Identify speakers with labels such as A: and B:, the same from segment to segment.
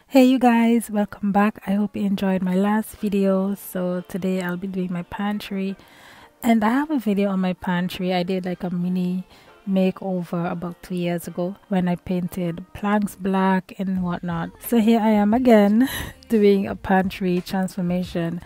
A: Hey you guys, welcome back. I hope you enjoyed my last video. So today I'll be doing my pantry, and I have a video on my pantry. I did like a mini makeover about 2 years ago when I painted planks black and whatnot. So here I am again doing a pantry transformation,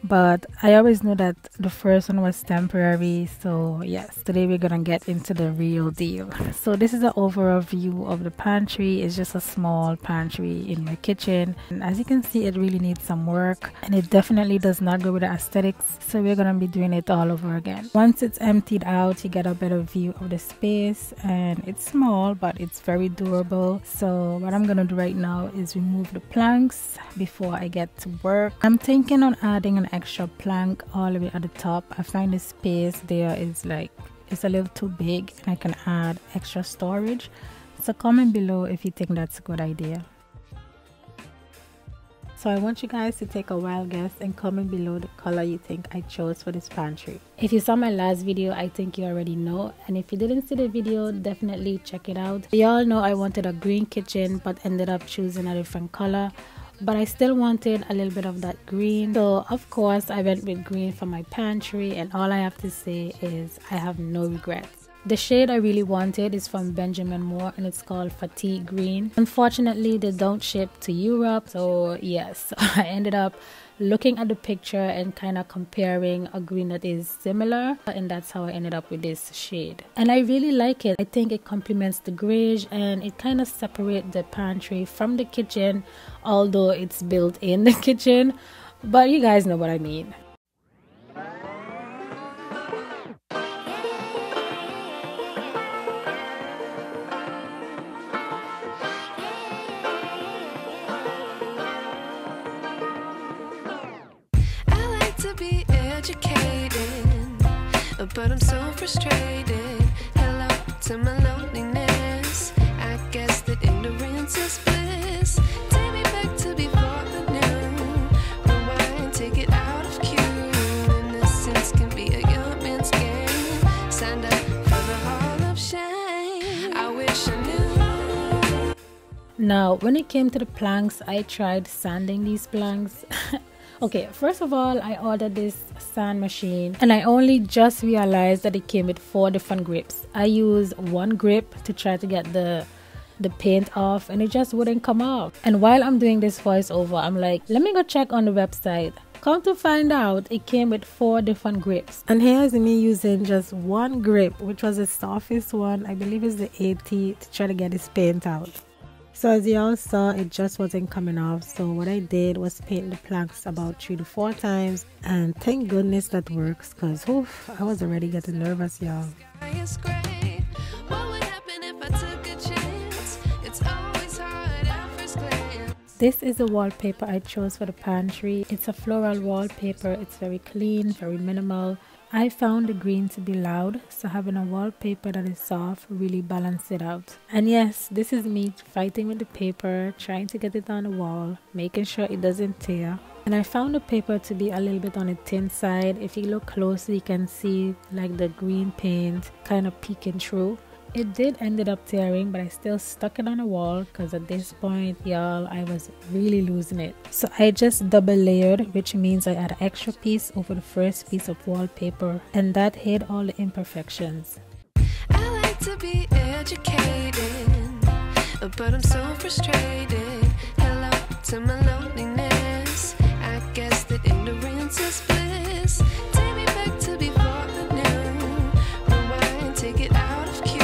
A: but I always knew that the first one was temporary. So yes, today we're gonna get into the real deal. So this is an overall view of the pantry. It's just a small pantry in my kitchen, and as you can see, it really needs some work, and it definitely does not go with the aesthetics. So we're gonna be doing it all over again. Once it's emptied out, you get a better view of the space, and it's small but it's very durable. So what I'm gonna do right now is remove the planks before I get to work. I'm thinking on adding an extra plank all the way at the top. I find the space there is like it's a little too big, and I can add extra storage. So comment below if you think that's a good idea. So I want you guys to take a wild guess and comment below the color you think I chose for this pantry. If you saw my last video, I think you already know, and if you didn't see the video, definitely check it out. You all know I wanted a green kitchen but ended up choosing a different color, but I still wanted a little bit of that green. So of course I went with green for my pantry, and all I have to say is I have no regrets. The shade I really wanted is from Benjamin Moore, and it's called Fatigue Green. Unfortunately, they don't ship to Europe, so yes, I ended up looking at the picture and kind of comparing a green that is similar, and that's how I ended up with this shade. And I really like it. I think it complements the grayish, and it kind of separates the pantry from the kitchen, although it's built in the kitchen, but you guys know what I mean.
B: Be educated, but I'm so frustrated. Hello to my loneliness. I guess that ignorance is bliss. Take me back to before the new. Rewind, take it out of cue. Innocence can be a young man's game. Signed up for the hall of shame. I wish I knew.
A: Now, when it came to the planks, I tried sanding these planks. Okay, first of all, I ordered this sand machine, and I only just realized that it came with 4 different grips. I used one grip to try to get the paint off, and it just wouldn't come off. And while I'm doing this voiceover, I'm like, let me go check on the website. Come to find out, it came with 4 different grips. And here's me using just one grip, which was the softest one. I believe it's the 80, to try to get this paint out. So as you all saw, it just wasn't coming off. So what I did was paint the planks about 3 to 4 times, and thank goodness that works, because I was already getting nervous, y'all. This is the wallpaper I chose for the pantry. It's a floral wallpaper. It's very clean, very minimal. I found the green to be loud, so having a wallpaper that is soft really balanced it out. And yes, this is me fighting with the paper, trying to get it on the wall, making sure it doesn't tear. And I found the paper to be a little bit on the thin side. If you look closely, you can see like the green paint kind of peeking through. It did ended up tearing, but I still stuck it on the wall, because at this point, y'all, I was really losing it. So I just double layered, which means I add an extra piece over the first piece of wallpaper, and that hid all the imperfections.
B: I like to be educated, but I'm so frustrated. Hello to my loneliness. I guess that ignorance is bliss. Take me back to before the new. Rewind, take it out of cue.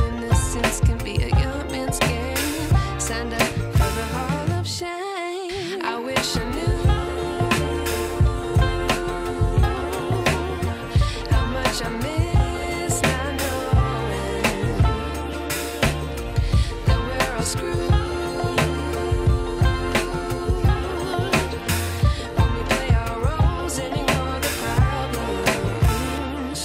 B: Innocence can be a young man's game. Signed up for the hall of shame. I wish I knew how much I miss not knowing that we're all screwed. When we play our roles and ignore the problems.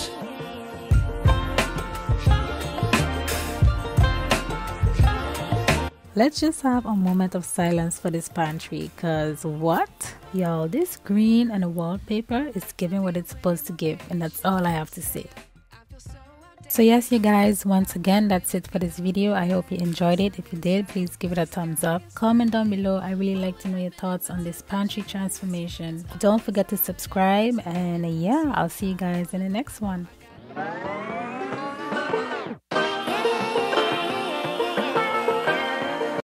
A: Let's just have a moment of silence for this pantry, cause what? Yo, this green and the wallpaper is giving what it's supposed to give, and that's all I have to say. So yes, you guys, once again, that's it for this video. I hope you enjoyed it. If you did, please give it a thumbs up. Comment down below. I really like to know your thoughts on this pantry transformation. Don't forget to subscribe, and yeah, I'll see you guys in the next one.